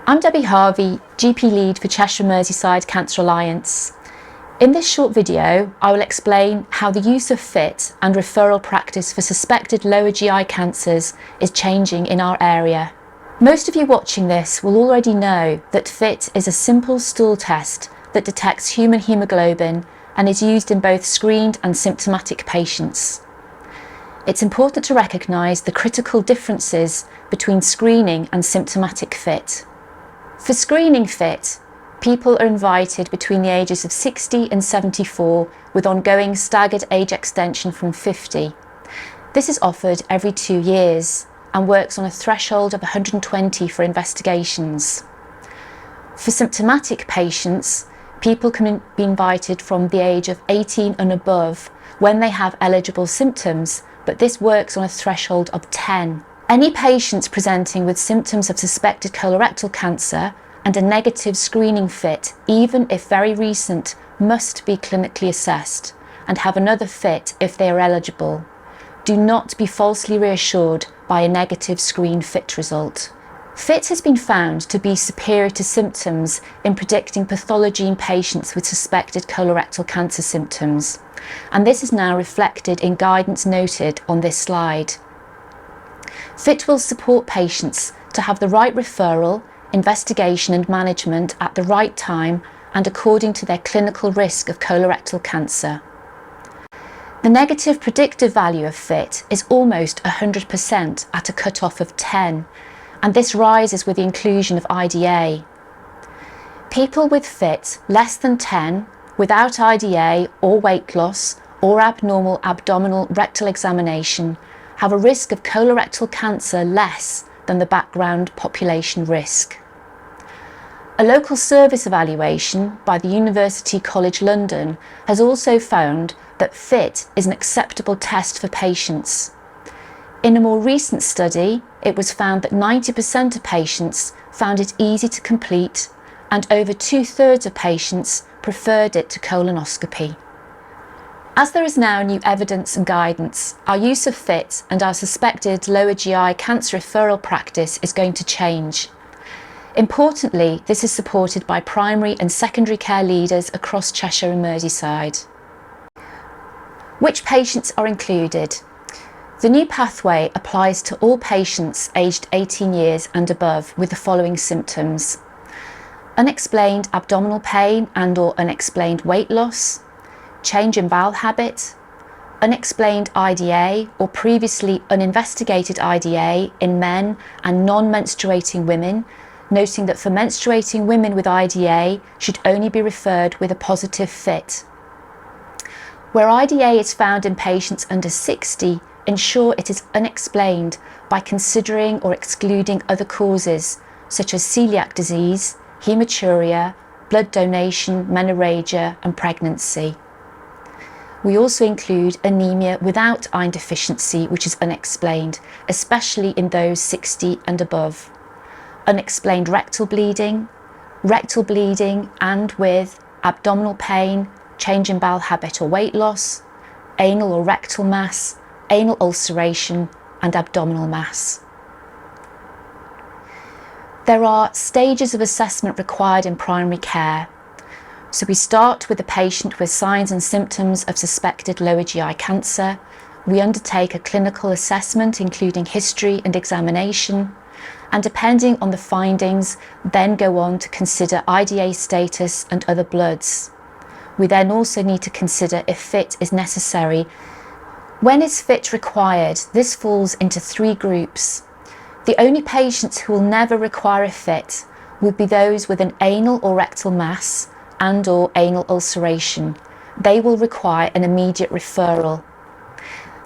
I'm Debbie Harvey, GP lead for Cheshire Merseyside Cancer Alliance. In this short video, I will explain how the use of FIT and referral practice for suspected lower GI cancers is changing in our area. Most of you watching this will already know that FIT is a simple stool test that detects human haemoglobin and is used in both screened and symptomatic patients. It's important to recognise the critical differences between screening and symptomatic FIT. For screening FIT, people are invited between the ages of 60 and 74 with ongoing staggered age extension from 50. This is offered every 2 years and works on a threshold of 120 for investigations. For symptomatic patients, people can be invited from the age of 18 and above when they have eligible symptoms, but this works on a threshold of 10. Any patients presenting with symptoms of suspected colorectal cancer and a negative screening FIT, even if very recent, must be clinically assessed and have another FIT if they are eligible. Do not be falsely reassured by a negative screen FIT result. FIT has been found to be superior to symptoms in predicting pathology in patients with suspected colorectal cancer symptoms, and this is now reflected in guidance noted on this slide. FIT will support patients to have the right referral, investigation and management at the right time and according to their clinical risk of colorectal cancer. The negative predictive value of FIT is almost 100% at a cut-off of 10, and this rises with the inclusion of IDA. People with FIT less than 10, without IDA or weight loss or abnormal abdominal rectal examination, have a risk of colorectal cancer less than the background population risk. A local service evaluation by the University College London has also found that FIT is an acceptable test for patients. In a more recent study, it was found that 90% of patients found it easy to complete, and over 2/3 of patients preferred it to colonoscopy. As there is now new evidence and guidance, our use of FIT and our suspected lower GI cancer referral practice is going to change. Importantly, this is supported by primary and secondary care leaders across Cheshire and Merseyside. Which patients are included? The new pathway applies to all patients aged 18 years and above with the following symptoms: unexplained abdominal pain and/or unexplained weight loss, change in bowel habit, unexplained IDA or previously uninvestigated IDA in men and non-menstruating women, noting that for menstruating women with IDA should only be referred with a positive FIT. Where IDA is found in patients under 60, ensure it is unexplained by considering or excluding other causes such as celiac disease, hematuria, blood donation, menorrhagia and pregnancy. We also include anemia without iron deficiency, which is unexplained, especially in those 60 and above. Unexplained rectal bleeding and with abdominal pain, change in bowel habit or weight loss, anal or rectal mass, anal ulceration and abdominal mass. There are stages of assessment required in primary care. So we start with a patient with signs and symptoms of suspected lower GI cancer. We undertake a clinical assessment including history and examination, and depending on the findings, then go on to consider IDA status and other bloods. We then also need to consider if FIT is necessary. When is FIT required? This falls into 3 groups. The only patients who will never require a FIT would be those with an anal or rectal mass and/or anal ulceration. They will require an immediate referral.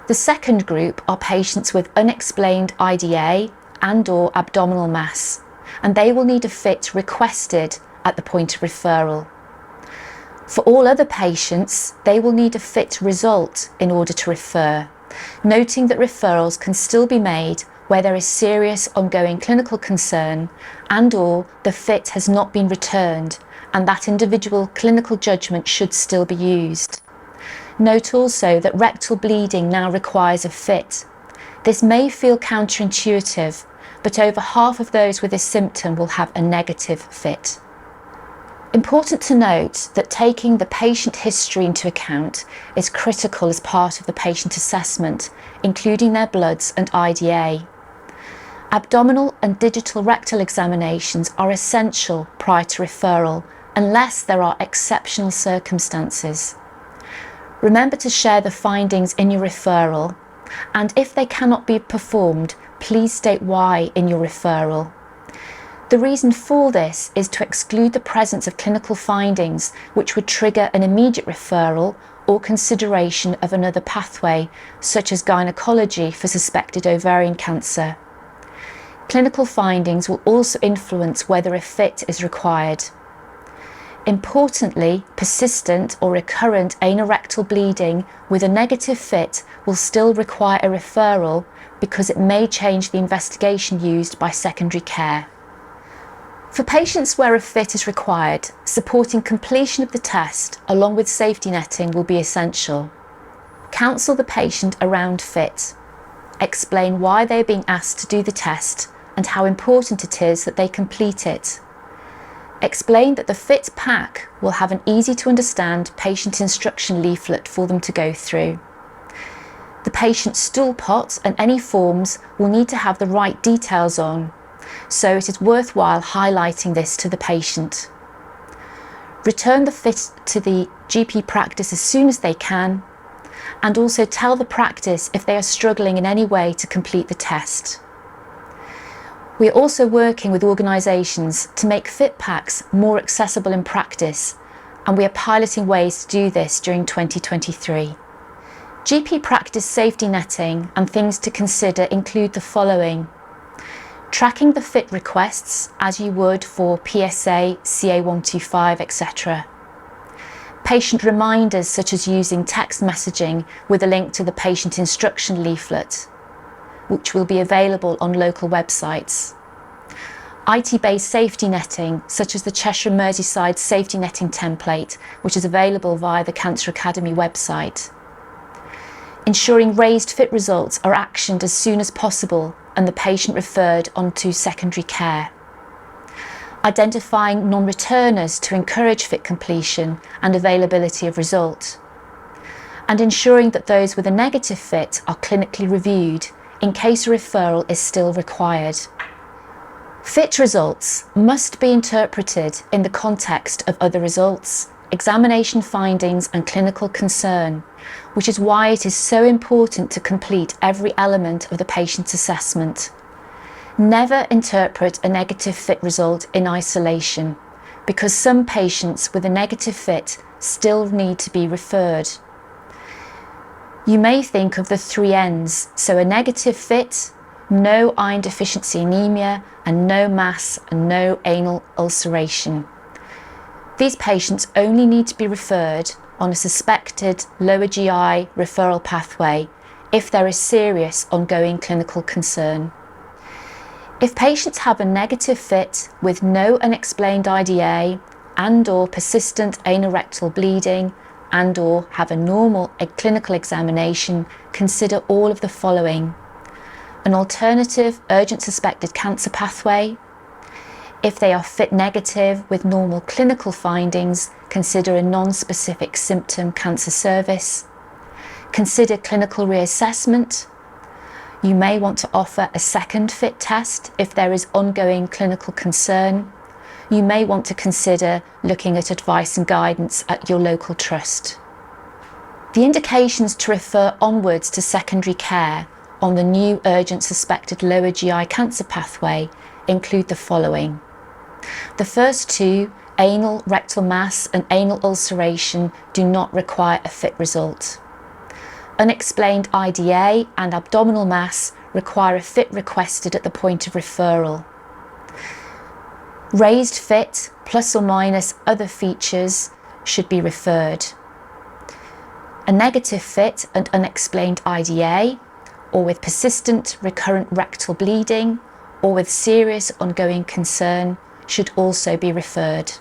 The second group are patients with unexplained IDA and/or abdominal mass, and they will need a FIT requested at the point of referral. For all other patients, they will need a FIT result in order to refer, noting that referrals can still be made where there is serious ongoing clinical concern and/or the FIT has not been returned, and that individual clinical judgment should still be used. Note also that rectal bleeding now requires a FIT. This may feel counterintuitive, but over half of those with this symptom will have a negative fit. Important to note that taking the patient history into account is critical as part of the patient assessment, including their bloods and IDA. Abdominal and digital rectal examinations are essential prior to referral, unless there are exceptional circumstances. Remember to share the findings in your referral, and if they cannot be performed, please state why in your referral. The reason for this is to exclude the presence of clinical findings which would trigger an immediate referral or consideration of another pathway, such as gynecology for suspected ovarian cancer. Clinical findings will also influence whether a fit is required. Importantly, persistent or recurrent anorectal bleeding with a negative fit will still require a referral because it may change the investigation used by secondary care. For patients where a fit is required, supporting completion of the test along with safety netting will be essential. Counsel the patient around fit. Explain why they are being asked to do the test and how important it is that they complete it. Explain that the fit pack will have an easy to understand patient instruction leaflet for them to go through. The patient's stool pot and any forms will need to have the right details on, so it is worthwhile highlighting this to the patient. Return the fit to the GP practice as soon as they can, and also tell the practice if they are struggling in any way to complete the test. We are also working with organisations to make fit packs more accessible in practice, and we are piloting ways to do this during 2023. GP practice safety netting and things to consider include the following: tracking the fit requests as you would for PSA, CA125, etc. Patient reminders such as using text messaging with a link to the patient instruction leaflet, which will be available on local websites. IT-based safety netting, such as the Cheshire Merseyside safety netting template, which is available via the Cancer Academy website. Ensuring raised fit results are actioned as soon as possible and the patient referred onto secondary care. Identifying non-returners to encourage fit completion and availability of result. And ensuring that those with a negative fit are clinically reviewed in case a referral is still required. Fit results must be interpreted in the context of other results, examination findings and clinical concern, which is why it is so important to complete every element of the patient's assessment. Never interpret a negative fit result in isolation, because some patients with a negative fit still need to be referred. You may think of the 3 N's, so a negative fit, no iron deficiency anemia, and no mass and no anal ulceration. These patients only need to be referred on a suspected lower GI referral pathway if there is serious ongoing clinical concern. If patients have a negative fit with no unexplained IDA and/or persistent anorectal bleeding and/or have a normal clinical examination, consider all of the following: an alternative urgent suspected cancer pathway. If they are fit negative with normal clinical findings, consider a non-specific symptom cancer service. Consider clinical reassessment. You may want to offer a second fit test if there is ongoing clinical concern. You may want to consider looking at advice and guidance at your local trust. The indications to refer onwards to secondary care on the new urgent suspected lower GI cancer pathway include the following. The first 2, anal, rectal mass and anal ulceration, do not require a fit result. Unexplained IDA and abdominal mass require a fit requested at the point of referral. Raised fit plus or minus other features should be referred. A negative fit and unexplained IDA, or with persistent recurrent rectal bleeding, or with serious ongoing concern, should also be referred.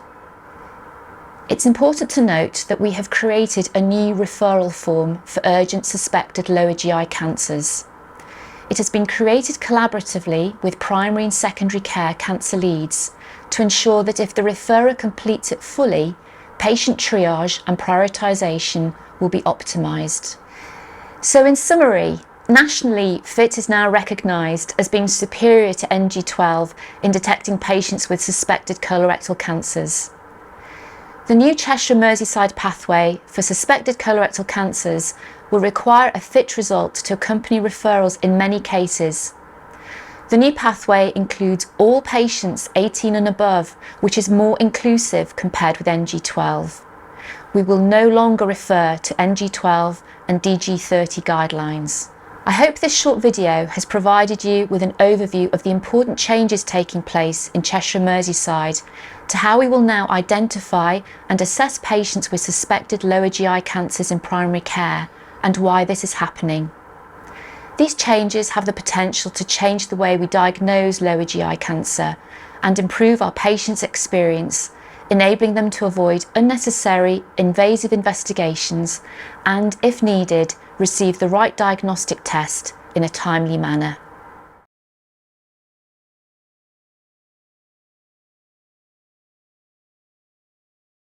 It's important to note that we have created a new referral form for urgent suspected lower GI cancers. It has been created collaboratively with primary and secondary care cancer leads to ensure that if the referrer completes it fully, patient triage and prioritisation will be optimised. So in summary, nationally, FIT is now recognised as being superior to NG12 in detecting patients with suspected colorectal cancers. The new Cheshire Merseyside pathway for suspected colorectal cancers will require a FIT result to accompany referrals in many cases. The new pathway includes all patients 18 and above, which is more inclusive compared with NG12. We will no longer refer to NG12 and DG30 guidelines. I hope this short video has provided you with an overview of the important changes taking place in Cheshire Merseyside to how we will now identify and assess patients with suspected lower GI cancers in primary care and why this is happening. These changes have the potential to change the way we diagnose lower GI cancer and improve our patients' experience, enabling them to avoid unnecessary invasive investigations and, if needed, receive the right diagnostic test in a timely manner.